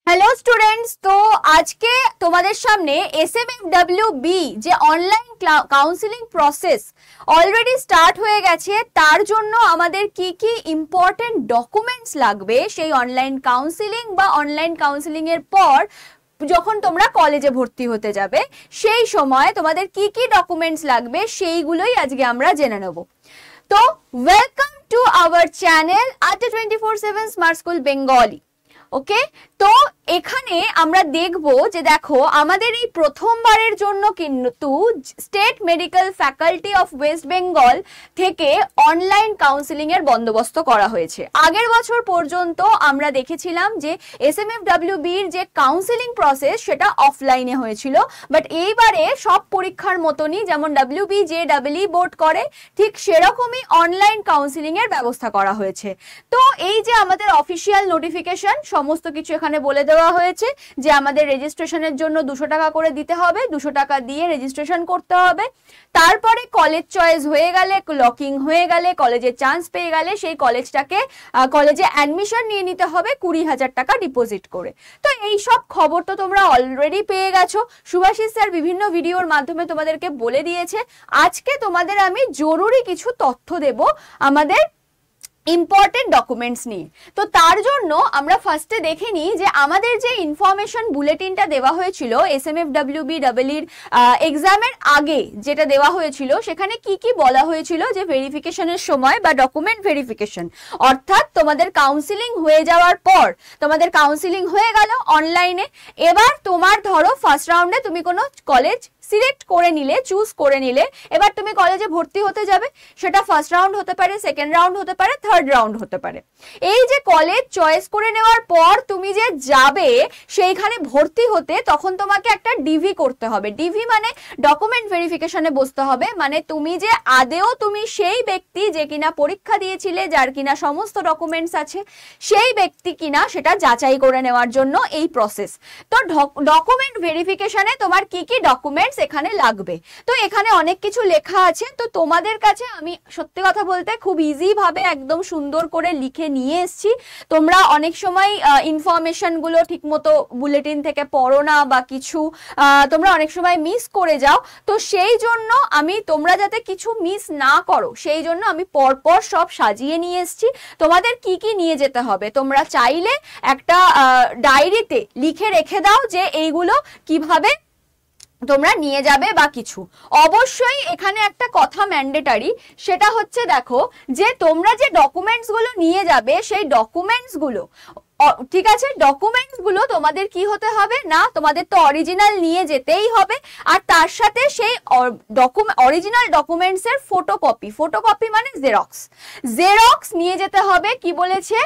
Hello students, তো আজকে তোমাদের সামনে এসএমএফডব্লিউবি যে online counselling process already start হয়ে গেছে, তার জন্য আমাদের কি কি ইম্পর্টেন্ট ডকুমেন্টস লাগবে সেই অনলাইন কাউন্সিলিং বা অনলাইন কাউন্সিলিং এর পর যখন তোমরা কলেজে ভর্তি হতে যাবে সেই সময় তোমাদের কি কি ডকুমেন্টস লাগবে সেইগুলোই আজকে আমরা জেনে নেব। তো ওয়েলকাম টু আওয়ার চ্যানেল আড্ডা 24/7 স্মার্ট স্কুল বেঙ্গলি। ওকে, তো এখানে আমরা দেখব যে দেখো আমাদের এই প্রথমবারের জন্য কিন্তু state medical faculty of West Bengal থেকে অনলাইন কাউন্সিলিং এর বন্দোবস্ত করা হয়েছে। আগের বছর পর্যন্ত আমরা দেখেছিলাম যে এসএমএফডব্লিউবির যে কাউন্সিলিং প্রসেস সেটা অফলাইনে হয়েছিল, বাট এইবারে সব পরীক্ষার মতনই যেমন ডাব্লিউবি যে ডাবলই বোর্ড করে ঠিক সেরকমই অনলাইন কাউন্সিলিং এর ব্যবস্থা করা হয়েছে। তো এই যে আমাদের অফিসিয়াল নোটিফিকেশন সমস্ত কিছু এখানে বলে দেওয়া হয়েছে যে আমাদের রেজিস্ট্রেশনের জন্য 200 টাকা করে দিতে হবে, 200 টাকা দিয়ে রেজিস্ট্রেশন করতে হবে। তারপরে কলেজ চয়েস হয়ে গেলে, লকিং হয়ে গেলে, কলেজে চান্স পেয়ে গেলে সেই কলেজটাকে কলেজে অ্যাডমিশন নিয়ে নিতে হবে 20,000 টাকা ডিপোজিট করে। তো এই সব খবর তো তোমরা অলরেডি পেয়ে গেছো, সুভাষিস স্যার বিভিন্ন ভিডিওর মাধ্যমে তোমাদেরকে বলে দিয়েছে। আজকে তোমাদের আমি জরুরি কিছু তথ্য দেব আমাদের ইম্পর্টেন্ট ডকুমেন্টস নিয়ে। তো তার জন্য আমরা ফার্স্টে দেখে নিই যে আমাদের যে ইনফরমেশন বুলেটিনটা দেওয়া হয়েছিল এসএমএফডব্লিউবি ডাবলইর এক্সামের আগে যেটা দেওয়া হয়েছিল সেখানে কি কি বলা হয়েছিল যে ভেরিফিকেশনের সময় বা ডকুমেন্ট ভেরিফিকেশন, অর্থাৎ তোমাদের কাউন্সিলিং হয়ে যাওয়ার পর তোমাদের কাউন্সিলিং হয়ে গেল অনলাইনে, এবার তোমার ধরো ফার্স্ট রাউন্ডে তুমি কোনো কলেজ সিলেক্ট করে নিলে, চুজ করে নিলে, এবার তুমি কলেজে ভর্তি হতে যাবে। সেটা ফার্স্ট রাউন্ড হতে পারে, সেকেন্ড রাউন্ড হতে পারে, থার্ড রাউন্ড হতে পারে। এই যে কলেজ চয়েস করে নেওয়ার পর তুমি যে যাবে সেইখানে ভর্তি হতে, তখন তোমাকে একটা ডিভি করতে হবে। ডিভি মানে ডকুমেন্ট ভেরিফিকেশনে বসতে হবে, মানে তুমি যে আদেও তুমি সেই ব্যক্তি যে কিনা পরীক্ষা দিয়েছিলে, যার কিনা সমস্ত ডকুমেন্টস আছে, সেই ব্যক্তি কিনা সেটা যাচাই করে নেওয়ার জন্য এই প্রসেস। তো ডকুমেন্ট ভেরিফিকেশনে তোমার কি কি ডকুমেন্টস এখানে লাগবে, তো এখানে অনেক কিছু লেখা আছে। তো তোমাদের কাছে আমি সত্যি কথা বলতে খুব ইজি ভাবে একদম সুন্দর করে লিখে নিয়ে এসেছি। তোমরা অনেক সময় ইনফরমেশন গুলো ঠিক মতো বুলেটিন থেকে পড়ো না বা কিছু তোমরা অনেক সময় মিস করে যাও। তো সেই জন্য আমি তোমরা যাতে কিছু মিস না করো সেই জন্য আমি পরপর সব সাজিয়ে নিয়ে এসেছি। তোমাদের কি কি নিয়ে যেতে হবে তোমরা চাইলে একটা ডায়েরিতে লিখে রেখে দাও যে এইগুলো কিভাবে তোমরা নিয়ে যাবে বা কিছু। অবশ্যই এখানে একটা কথা ম্যান্ডেটারি, সেটা হচ্ছে দেখো যে তোমরা যে ডকুমেন্টস গুলো নিয়ে যাবে সেই ডকুমেন্টস গুলো, ঠিক আছে, ডকুমেন্টস গুলো তোমাদের কি হতে হবে না, তোমাদের তো অরিজিনাল নিয়ে যেতেই হবে, আর তার সাথে সেই অরিজিনাল ডকুমেন্টস এর ফটোকপি মানে জেরক্স নিয়ে যেতে হবে। কি বলেছে,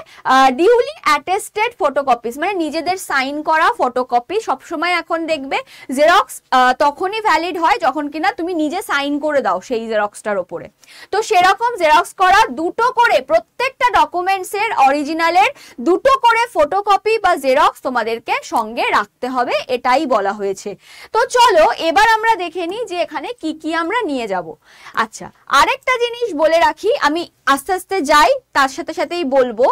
ডিউলি অ্যাটেস্টেড ফটোকপিস মানে নিজেদের সাইন করা ফটোকপি। সবসময় এখন দেখবে জেরক্স তখনই ভ্যালিড হয় যখন কিনা তুমি নিজে সাইন করে দাও সেই জেরক্সটার ওপরে। তো সেরকম জেরক্স করা দুটো করে, প্রত্যেকটা ডকুমেন্টস এর অরিজিনালের দুটো করে ফটোকপি বা জেরক্স তোমাদেরকে সঙ্গে রাখতে হবে, এটাই বলা হয়েছে। তো চলো এবার আমরা দেখে নিই যে এখানে কি কি আমরা নিয়ে যাব। আচ্ছা, আরেকটা জিনিস বলে রাখি, আমি আস্তে আস্তে যাই তার সাথে সাথেই বলবো,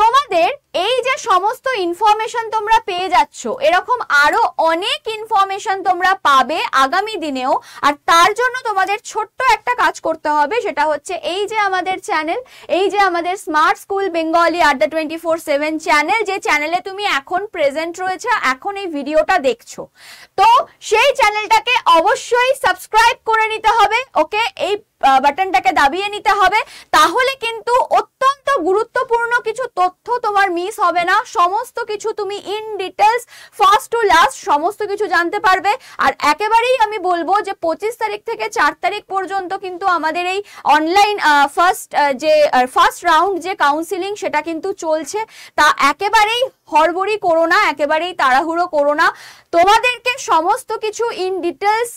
তোমাদের এই যে সমস্ত ইনফরমেশন তোমরা পেয়ে যাচ্ছ, এরকম আরো অনেক ইনফরমেশন তোমরা পাবে আগামী দিনেও। আর তার জন্য তোমাদের ছোট্ট একটা কাজ করতে হবে, সেটা হচ্ছে এই যে আমাদের চ্যানেল, এই যে আমাদের স্মার্ট স্কুল বেঙ্গলি আড্ডা 24/7 চ্যানেল, যে চ্যানেলে তুমি এখন প্রেজেন্ট রয়েছে, এখন এই ভিডিওটা দেখছো, তো সেই চ্যানেলটাকে অবশ্যই সাবস্ক্রাইব করে নিতে হবে। ওকে, এই বাটনটাকে দাবিয়ে নিতে হবে, তাহলে কিন্তু অত্যন্ত গুরুত্বপূর্ণ কিছু তথ্য তোমার মিস হবে না। সমস্ত কিছু তুমি in details first to last সমস্ত কিছু জানতে পারবে। আর একেবারেই আমি বলবো যে 25 তারিখ থেকে 4 তারিখ পর্যন্ত কিন্তু আমাদের এই অনলাইন ফার্স্ট রাউন্ড যে কাউন্সিলিং সেটা কিন্তু চলছে। তা একেবারেই হড়বড়ি করো না, একেবারেই তাড়াহুড়ো করো না, তোমাদেরকে সমস্ত কিছু in details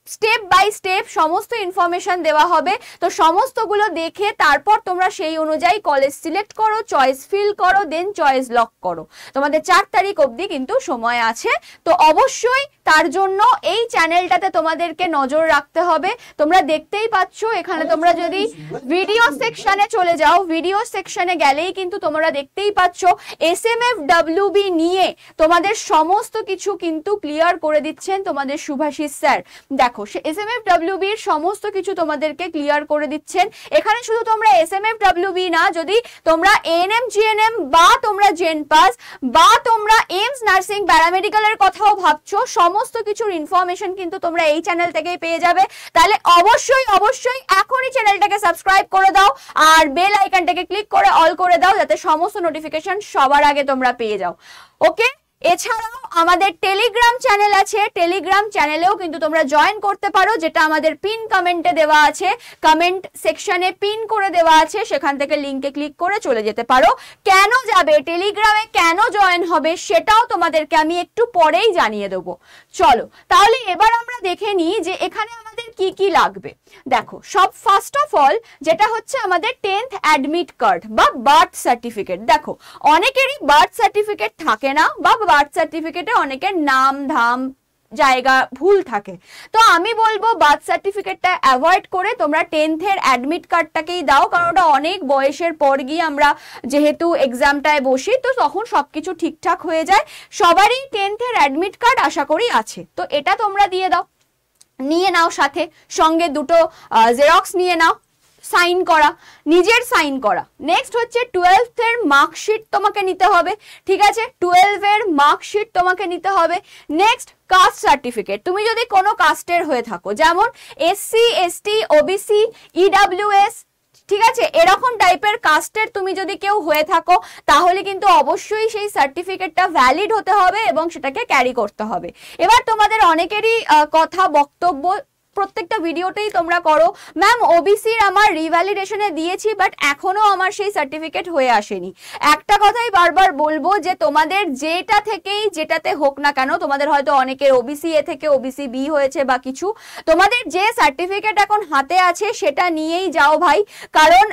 step by step সমস্ত ইনফরমেশন দেওয়া হবে। তো সমস্তগুলো দেখে তারপর তোমরা সেই অনুযায়ী কলেজ সিলেক্ট করো, চয়েস ফিল করো, দেন চয়েস লক করো। তোমাদের 4 তারিখ অবধি কিন্তু সময় আছে। তো অবশ্যই তার জন্য এই চ্যানেলটাতে তোমাদেরকে নজর রাখতে হবে। তোমরা দেখতেই পাচ্ছ এখানে, তোমরা যদি ভিডিও সেকশনে চলে যাও, ভিডিও সেকশনে গেলেই কিন্তু তোমরা দেখতেই পাচ্ছ SMFWB নিয়ে তোমাদের সমস্ত কিছু কিন্তু ক্লিয়ার করে দিচ্ছেন তোমাদের শুভাশিস স্যার। দেখো SMFWB এর সমস্ত কিছু তোমাদেরকে ক্লিয়ার করে দিচ্ছেন। এখানে শুধু তোমরা SMFWB না, যদি তোমরা ANM GNM বা তোমরা জেন পাস বা তোমরা এইমস নার্সিং প্যারামেডিক্যালের কথাও ভাবছো, সমস্ত কিছুর ইনফরমেশন কিন্তু তোমরা এই চ্যানেল থেকেই পেয়ে যাবে। তাহলে অবশ্যই অবশ্যই এখনই চ্যানেলটাকে সাবস্ক্রাইব করে দাও আর বেল আইকনটাকে ক্লিক করে অল করে দাও, যাতে সমস্ত নোটিফিকেশন সবার আগে তোমরা পেয়ে যাও। ওকে, এছাড়াও আমাদের টেলিগ্রাম চ্যানেল আছে, টেলিগ্রাম চ্যানেলেও কিন্তু তোমরা জয়েন করতে পারো, যেটা আমাদের পিন কমেন্টে দেওয়া আছে, কমেন্ট সেকশনে পিন করে দেওয়া আছে, সেখান থেকে লিংকে ক্লিক করে চলে যেতে পারো। কেন যাবে টেলিগ্রামে, কেন জয়েন হবে সেটাও তোমাদেরকে আমি একটু পরেই জানিয়ে দেবো। চলো তাহলে এবার আমরা দেখে নিই যে এখানে আমাদের কি কি লাগবে। দেখো, সব ফার্স্ট অফ অল যেটা হচ্ছে আমাদের 10th অ্যাডমিট কার্ড বা বার্থ সার্টিফিকেট। দেখো অনেকেরই বার্থ সার্টিফিকেট থাকে না, বা বার্থ সার্টিফিকেটে অনেকের নাম ধাম জায়গা ভুল থাকে। তো আমি বলবো বার্থ সার্টিফিকেটটা অ্যাভয়েড করে তোমরা 10th এর অ্যাডমিট কার্ডটাকেই দাও, কারণ ওটা অনেক বয়সের পর গিয়ে আমরা যেহেতু এক্সামটায় বসি, তো তখন সবকিছু ঠিকঠাক হয়ে যায়। সবারই 10th এর অ্যাডমিট কার্ড আশা করি আছে, তো এটা তোমরা দিয়ে দাও, নিয়ে নাও, সাথে সঙ্গে দুটো জেরক্স নিয়ে নাও, সাইন করা, নিজের সাইন করা। নেক্সট হচ্ছে 12th এর মার্কশিট তোমাকে নিতে হবে, ঠিক আছে, 12 এর মার্কশিট তোমাকে নিতে হবে। নেক্সট কাস্ট সার্টিফিকেট, তুমি যদি কোনো কাস্টের হয়ে থাকো, যেমন SC ST OBC EWS, ঠিক আছে, এরকম টাইপের কাস্টের তুমি যদি কেউ হয়ে থাকো, তাহলে কিন্তু অবশ্যই সেই সার্টিফিকেটটা ভ্যালিড হতে হবে এবং সেটাকে ক্যারি করতে হবে। এবার তোমাদের অনেকেরই কথা বক্তব্য প্রত্যেকটা ভিডিওতেই তোমরা করো, ম্যাম ওবিসির আমার রিভ্যালিডেশনে দিয়েছি বাট এখনো আমার সেই সার্টিফিকেট হয়ে আসেনি। একটা কথাই বারবার বলবো যে তোমাদের যেটা থেকেই যেটাতে হোক না কেন, তোমাদের হয়তো অনেকের ওবিসি এ থেকে ওবিসি বি হয়েছে বা কিছু, তোমাদের যে সার্টিফিকেট এখন হাতে আছে সেটা নিয়েই যাও ভাই, কারণ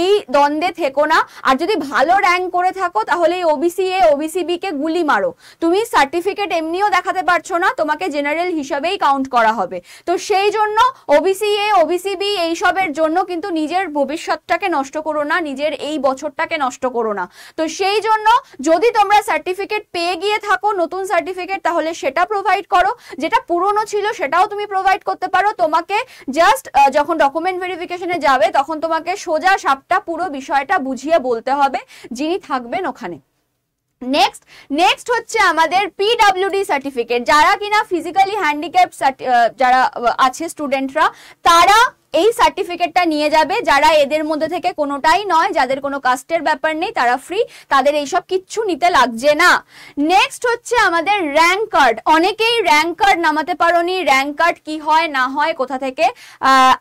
এই দ্বন্দ্বে থেকো না। আর যদি ভালো র্যাঙ্ক করে থাকো তাহলে এই ওবিসি এ ওবিসি বি কে গুলি মারো, তুমি সার্টিফিকেট এমনিও দেখাতে পারছো না, তোমাকে জেনারেল হিসাবেই কাউন্ট করা হবে। তো সেই জন্য ওবিসি এ ওবিসি বি এইসবের জন্য কিন্তু নিজের ভবিষ্যৎটাকে নষ্ট করো না, নিজের এই বছরটাকে নষ্ট করো না। তো সেই জন্য যদি তোমরা সার্টিফিকেট পেয়ে গিয়ে থাকো নতুন সার্টিফিকেট, তাহলে সেটা প্রোভাইড করো, যেটা পুরনো ছিল সেটাও তুমি প্রোভাইড করতে পারো। তোমাকে জাস্ট যখন ডকুমেন্ট ভেরিফিকেশনে যাবে তখন তোমাকে সোজা সাপটা পুরো বিষয়টা বুঝিয়ে বলতে হবে যিনি থাকবেন ওখানে। নেক্সট হচ্ছে আমাদের PWD সার্টিফিকেট, যারা কিনা ফিজিক্যালি হ্যান্ডিক্যাপ যারা আছে স্টুডেন্টরা, তারা এই সার্টিফিকেটটা নিয়ে যাবে। যারা এদের মধ্যে থেকে কোনোটাই নয়, যাদের কোনো কাস্টের ব্যাপার নেই, তারা ফ্রি, তাদের এইসব কিচ্ছু নিতে লাগছে না। নেক্সট হচ্ছে আমাদের র্যাঙ্ক কার্ড। অনেকেই র্যাঙ্ক কার্ড নামাতে পারোনি, র্যাঙ্ক কার্ড কি হয় না হয় কোথা থেকে,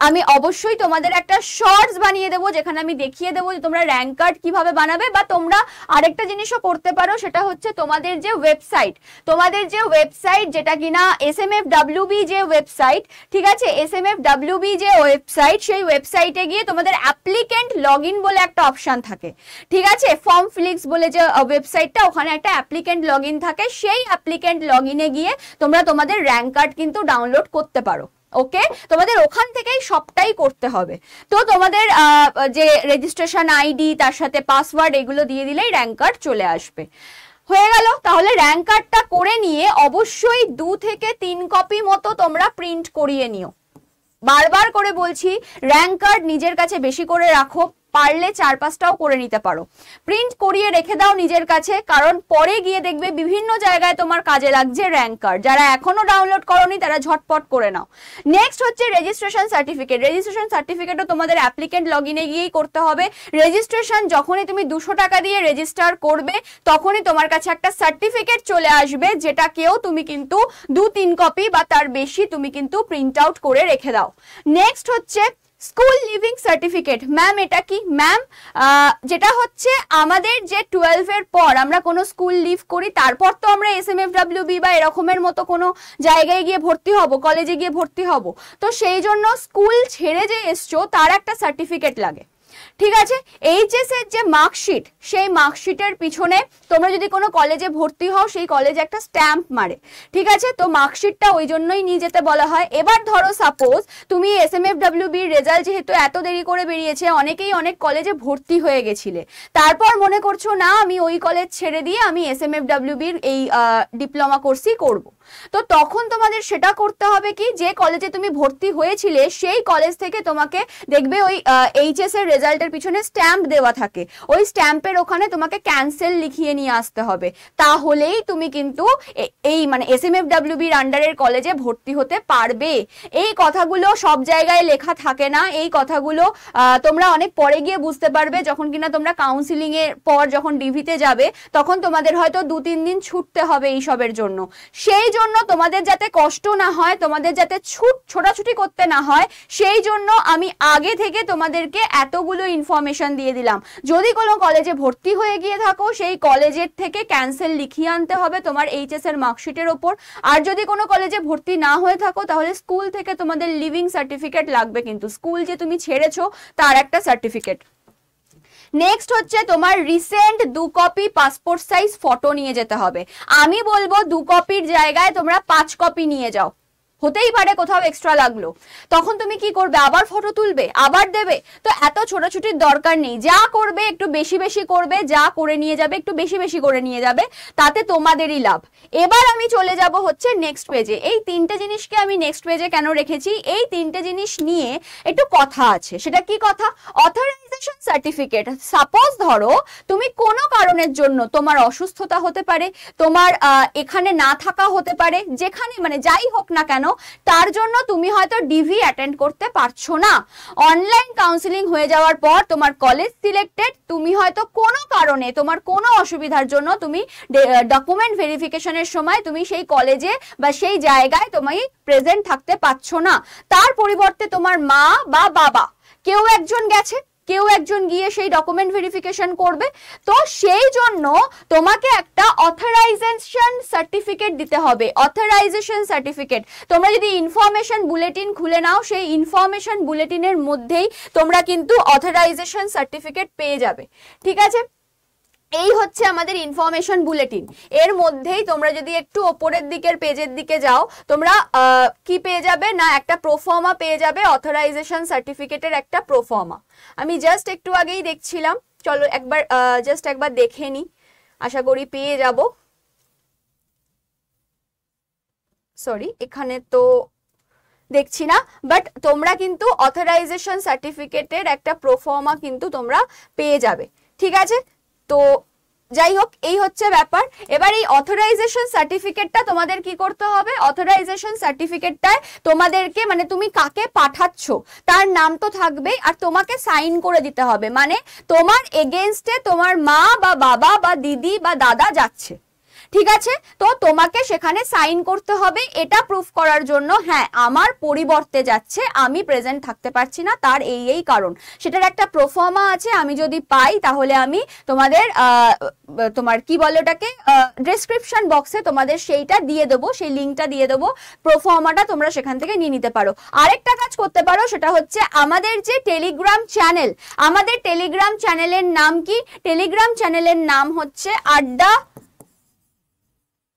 আমি অবশ্যই তোমাদের একটা শর্টস বানিয়ে দেবো যেখানে আমি দেখিয়ে দেবো যে তোমরা র্যাঙ্ক কার্ড কিভাবে বানাবে। বা তোমরা আরেকটা জিনিসও করতে পারো, সেটা হচ্ছে তোমাদের যে ওয়েবসাইট যেটা কিনা SMFWB যে ওয়েবসাইট, ঠিক আছে, SMFWB যে ওয়েবসাইট, সেই ওয়েবসাইটে গিয়ে তোমাদের অ্যাপ্লিকেন্ট লগইন বলে একটা অপশন থাকে, ঠিক আছে, ফর্ম ফিলিংস বলে যে ওয়েবসাইটটা, ওখানে একটা অ্যাপ্লিকেন্ট লগইন থাকে, সেই অ্যাপ্লিকেন্ট লগইনে গিয়ে তোমরা তোমাদের র্যাঙ্ক কার্ড কিন্তু ডাউনলোড করতে পারো। ওকে, তোমাদের ওখান থেকেই সবটাই করতে হবে। তো তোমাদের যে রেজিস্ট্রেশন আইডি তার সাথে পাসওয়ার্ড এগুলো দিয়ে দিলেই র্যাঙ্ক কার্ড চলে আসবে। হয়ে গেল। তাহলে র্যাঙ্ক কার্ডটা করে নিয়ে অবশ্যই 2 থেকে 3 কপি মতো তোমরা প্রিন্ট করিয়ে নিও। বারবার করে বলছি, র্যাঙ্ক কার্ড নিজের কাছে বেশি করে রাখো, পারলে 4-5টাও করে নিতে পারো, প্রিন্ট করিয়ে রেখে দাও নিজের কাছে, কারণ পরে গিয়ে দেখবে বিভিন্ন জায়গায় তোমার কাজে লাগছে র্যাঙ্ক কার্ড। যারা এখনো ডাউনলোড করোনি তারা ঝটপট করে নাও। নেক্সট হচ্ছে রেজিস্ট্রেশন সার্টিফিকেট। রেজিস্ট্রেশন সার্টিফিকেটও তোমাদের অ্যাপ্লিকেন্ট লগইনে গিয়েই করতে হবে। রেজিস্ট্রেশন যখনই তুমি 200 টাকা দিয়ে রেজিস্টার করবে, তখনই তোমার কাছে একটা সার্টিফিকেট চলে আসবে, যেটাকেও তুমি কিন্তু 2-3 কপি বা তার বেশি তুমি কিন্তু প্রিন্ট আউট করে রেখে দাও। নেক্সট হচ্ছে স্কুল লিভিং সার্টিফিকেট, ম্যাম এটা কি? ম্যাম যেটা হচ্ছে আমাদের যে 12 এর পর আমরা কোনো স্কুল লিভ করি, তারপর তো আমরা SMFWB বা এরকমের মতো কোনো জায়গায় গিয়ে ভর্তি হব, কলেজে গিয়ে ভর্তি হব, তো সেই জন্য স্কুল ছেড়ে যে এসছো তার একটা সার্টিফিকেট লাগে, ঠিক আছে? এইচএস এর যে মার্কশিট, সেই মার্কশিটের পিছনে তোমরা যদি কোনো কলেজে ভর্তি হও সেই কলেজে একটা স্ট্যাম্প মারে, ঠিক আছে? তো মার্কশিটটা ওই জন্যই নিয়ে যেতে বলা হয়। এবার ধরো সাপোজ তুমি SMFWB রেজাল্ট যেহেতু এত দেরি করে বেরিয়েছে, অনেকেই অনেক কলেজে ভর্তি হয়ে গেছিলে, তারপর মনে করছো না আমি ওই কলেজ ছেড়ে দিয়ে আমি SMFWB এই ডিপ্লোমা কোর্সই করব, তো তখন তোমাদের সেটা করতে হবে কি, যে কলেজে তুমি ভর্তি হয়েছিলে সেই কলেজ থেকে তোমাকে দেখবে ওই এইচএস এর রেজাল্টের পিছনে স্ট্যাম্প দেওয়া থাকে, ওই স্ট্যাম্পের ওখানে তোমাকে ক্যান্সেল লিখিয়ে নিয়ে আসতে হবে, তাহলেই তুমি কিন্তু এই মানে SMFWB এর আন্ডারের কলেজে ভর্তি হতে পারবে। এই কথাগুলো সব জায়গায় লেখা থাকে না, এই কথাগুলো তোমরা অনেক পরে গিয়ে বুঝতে পারবে, যখন কিনা তোমরা কাউন্সিলিং এর পর যখন ডিভিতে যাবে তখন তোমাদের হয়তো 2-3 দিন ছুটতে হবে এইসবের জন্য। সেই জন্য তোমাদের যাতে কষ্ট না হয়, তোমাদের যাতে ছোটাছুটি করতে না হয়, সেই জন্য আমি আগে থেকে তোমাদেরকে এতগুলো ইনফরমেশন দিয়ে দিলাম। যদি কোনো কলেজে ভর্তি হয়ে গিয়ে থাকো সেই কলেজের থেকে ক্যান্সেল লিখিয়ে আনতে হবে তোমার এইচএস এর মার্কশিটের ওপর, আর যদি কোনো কলেজে ভর্তি না হয়ে থাকো তাহলে স্কুল থেকে তোমাদের লিভিং সার্টিফিকেট লাগবে, কিন্তু স্কুল যে তুমি ছেড়েছো তার একটা সার্টিফিকেট। নেক্সট হচ্ছে তোমার recent 2 copy passport size photo নিয়ে যেতে হবে। আমি বলবো 2 কপির জায়গায় তোমরা 5 কপি নিয়ে যাও, হতেই পারে কোথাও এক্সট্রা লাগলো, তখন তুমি কি করবে, আবার ফটো তুলবে, আবার দেবে, তো এত ছোটাছুটির দরকার নেই। যা করবে একটু বেশি বেশি করবে, যা করে নিয়ে যাবে একটু বেশি বেশি করে নিয়ে যাবে, তাতে তোমাদেরই লাভ। এবার আমি চলে যাব হচ্ছে নেক্সট পেজে। এই 3টে জিনিসকে আমি নেক্সট পেজে কেন রেখেছি, এই 3টে জিনিস নিয়ে একটু কথা আছে। সেটা কি কথা? Authorisation certificate. সাপোজ ধরো তুমি কোনো কারণের জন্য, তোমার অসুস্থতা হতে পারে, তোমার এখানে না থাকা হতে পারে, যেখানে মানে যাই হোক না কেন, তার জন্য তুমি হয়তো ডিভি অ্যাটেন্ড করতে পারছো না। অনলাইন কাউন্সিলিং হয়ে যাওয়ার পর তোমার কলেজ সিলেক্টেড, তুমি হয়তো কোনো কারণে তোমার কোনো অসুবিধার জন্য তুমি ডকুমেন্ট ভেরিফিকেশনের সময় তুমি সেই কলেজে বা সেই জায়গায় তুমি প্রেজেন্ট থাকতে পারছো না, তার পরিবর্তে তোমার মা বা বাবা কেউ একজন গেছে, কেউ একজন গিয়ে সেই ডকুমেন্ট ভেরিফিকেশন করবে, তো সেই জন্য তোমাকে একটা অথরাইজেশন সার্টিফিকেট দিতে হবে। অথরাইজেশন সার্টিফিকেট তোমরা যদি ইনফরমেশন বুলেটিন খুলে নাও, সেই ইনফরমেশন বুলেটিনের মধ্যেই তোমরা কিন্তু অথরাইজেশন সার্টিফিকেট পেয়ে যাবে, ঠিক আছে? এই হচ্ছে আমাদের ইনফরমেশন বুলেটিন। এর মধ্যেই তোমরা যদি একটু ওপরের দিকের পেজের দিকে যাও, তোমরা কি পেয়ে যাবে না, একটা প্রোফর্মা পেয়ে যাবে, অথরাইজেশন সার্টিফিকেটের একটা প্রোফর্মা। আমি জাস্ট একটু আগেই দেখছিলাম, চলো একবার জাস্ট একবার দেখে নি, আশা করি পেয়ে যাব। সরি, এখানে তো দেখছি না, বাট তোমরা কিন্তু অথরাইজেশন সার্টিফিকেটের একটা প্রোফর্মা কিন্তু তোমরা পেয়ে যাবে, ঠিক আছে? তো যাই হোক, এই হচ্ছে ব্যাপার। এবার এই অথরাইজেশন সার্টিফিকেটটা তোমাদের কি করতে হবে, অথরাইজেশন সার্টিফিকেটটায় তোমাদেরকে মানে তুমি কাকে পাঠাচ্ছ তার নাম তো থাকবে, আর তোমাকে সাইন করে দিতে হবে, মানে তোমার এগেইনস্টে তোমার মা বা বাবা বা দিদি বা দাদা যাচ্ছে, ঠিক আছে? তো তোমাকে সেখানে সাইন করতে হবে, এটা প্রুফ করার জন্য হ্যাঁ আমার পরিবর্তে যাচ্ছে, আমি প্রেজেন্ট থাকতে পারছি না, তার এই কারণ, সেটার একটা প্রোফর্মা আছে। আমি যদি পাই তাহলে আমি তোমাদের তোমার কি বলে ওটাকে ডেসক্রিপশন বক্সে তোমাদের সেইটা দিয়ে দেবো, সেই লিঙ্কটা দিয়ে দেবো, প্রোফর্মাটা তোমরা সেখান থেকে নিয়ে নিতে পারো। আরেকটা কাজ করতে পারো, সেটা হচ্ছে আমাদের যে টেলিগ্রাম চ্যানেল, আমাদের টেলিগ্রাম চ্যানেলের নাম কি? টেলিগ্রাম চ্যানেলের নাম হচ্ছে আড্ডা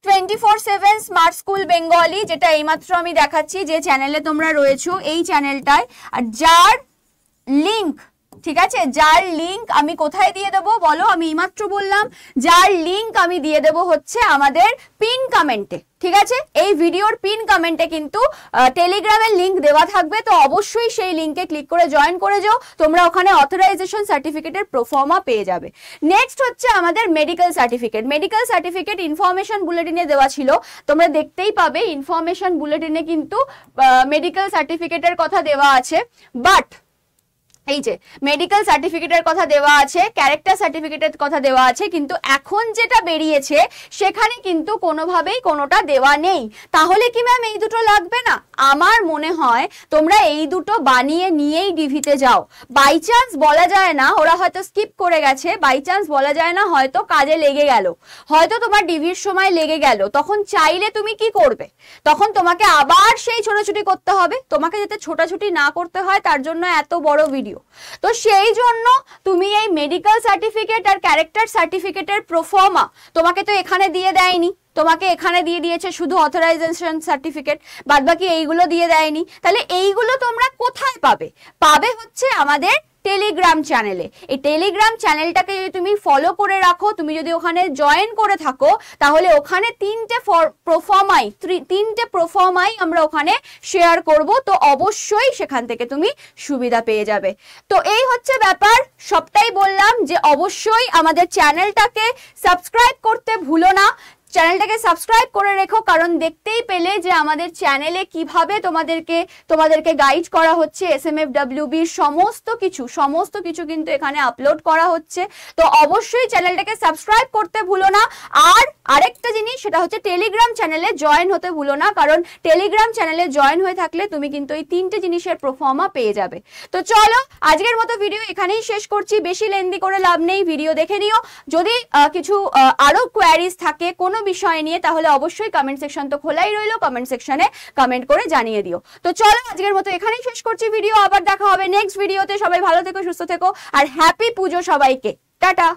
24/7 স্মার্ট স্কুল বেঙ্গলি, যেটা এইমাত্র আমি দেখাচ্ছি যে চ্যানেলে তোমরা রয়েছো, এই চ্যানেলটায়, আর যার লিঙ্ক, ঠিক আছে, যার লিঙ্ক আমি কোথায় দিয়ে দেবো বলো, আমি এইমাত্র বললাম, যার লিঙ্ক আমি দিয়ে দেবো হচ্ছে আমাদের পিন কমেন্টে, ঠিক আছে? এই ভিডিওর পিন কমেন্টে কিন্তু টেলিগ্রামের লিঙ্ক দেওয়া থাকবে, তো অবশ্যই সেই লিঙ্কে ক্লিক করে জয়েন করে যাও, তোমরা ওখানে অথরাইজেশন সার্টিফিকেটের প্রোফর্মা পেয়ে যাবে। নেক্সট হচ্ছে আমাদের medical certificate. Medical certificate information বুলেটিনে দেওয়া ছিল, তোমরা দেখতেই পাবে ইনফরমেশন বুলেটিনে কিন্তু মেডিকেল সার্টিফিকেটের কথা দেওয়া আছে, বাট এই যে মেডিকেল সার্টিফিকেটের কথা দেওয়া আছে, ক্যারেক্টার সার্টিফিকেটের কথা দেওয়া আছে, কিন্তু এখন যেটা বেরিয়েছে সেখানে কিন্তু কোনোভাবেই কোনোটা দেওয়া নেই। তাহলে কি ম্যাম এই দুটো লাগবে না? আমার মনে হয় তোমরা এই দুটো বানিয়ে নিয়েই ডিভিতে যাও। বাই চান্স বলা যায় না, ওরা হয়তো স্কিপ করে গেছে, বাই চান্স বলা যায় না, হয়তো কাজে লেগে গেল, হয়তো তোমার ডিভির সময় লেগে গেল, তখন চাইলে তুমি কি করবে? তখন তোমাকে আবার সেই ছোটাছুটি করতে হবে। তোমাকে যাতে ছোটাছুটি না করতে হয় তার জন্য এত বড় ভিডিও। তো সেই জন্য তুমি এই মেডিকেল সার্টিফিকেট আর ক্যারেক্টার সার্টিফিকেটের প্রোফর্মা তোমাকে তো এখানে দিয়ে দেয়নি, তোমাকে এখানে দিয়ে দিয়েছে শুধু অথরাইজেশন সার্টিফিকেট, বাদ বাকি এইগুলো দিয়ে দেয়নি। তাহলে এইগুলো তোমরা কোথায় পাবে? পাবে হচ্ছে আমাদের টেলিগ্রাম চ্যানেলে। এই টেলিগ্রাম চ্যানেলটাকে যদি তুমি ফলো করে রাখো, তুমি যদি ওখানে জয়েন করে থাকো, তাহলে ওখানে তিনটে প্রোফর্মাই আমরা ওখানে শেয়ার করব। তো অবশ্যই সেখান থেকে তুমি সুবিধা পেয়ে যাবে। তো এই হচ্ছে ব্যাপার, সবটাই বললাম যে অবশ্যই আমাদের চ্যানেলটাকে সাবস্ক্রাইব করতে ভুলো না। চ্যানেলটাকে সাবস্ক্রাইব করে রেখো, কারণ দেখতেই পেলে যে আমাদের চ্যানেলে কিভাবে তোমাদেরকে গাইড করা হচ্ছে। SMFWB সমস্ত কিছু কিন্তু এখানে আপলোড করা হচ্ছে। তো অবশ্যই চ্যানেলটাকে সাবস্ক্রাইব করতে ভুলো না। আর আরেকটা জিনিস, সেটা হচ্ছে টেলিগ্রাম চ্যানেলে জয়েন হতে ভুলো না, কারণ টেলিগ্রাম চ্যানেলে জয়েন হয়ে থাকলে তুমি কিন্তু এই তিনটে জিনিসের প্রোফর্মা পেয়ে যাবে। তো চলো আজকের মতো ভিডিও এখানেই শেষ করছি, বেশি লেন্দি করে লাভ নেই, ভিডিও দেখে নিও। যদি কিছু আরো কোয়ারিজ থাকে কোনো বিষয় নিয়ে, তাহলে অবশ্যই কমেন্ট সেকশন তো খোলাই রইলো, কমেন্ট সেকশনে কমেন্ট করে জানিয়ে দিও। তো চলো আজকের মতো এখানেই শেষ করছি ভিডিও, আবার দেখা হবে নেক্সট ভিডিওতে। সবাই ভালো থেকো, সুস্থ থেকো, আর হ্যাপি পুজো সবাইকে। টাটা।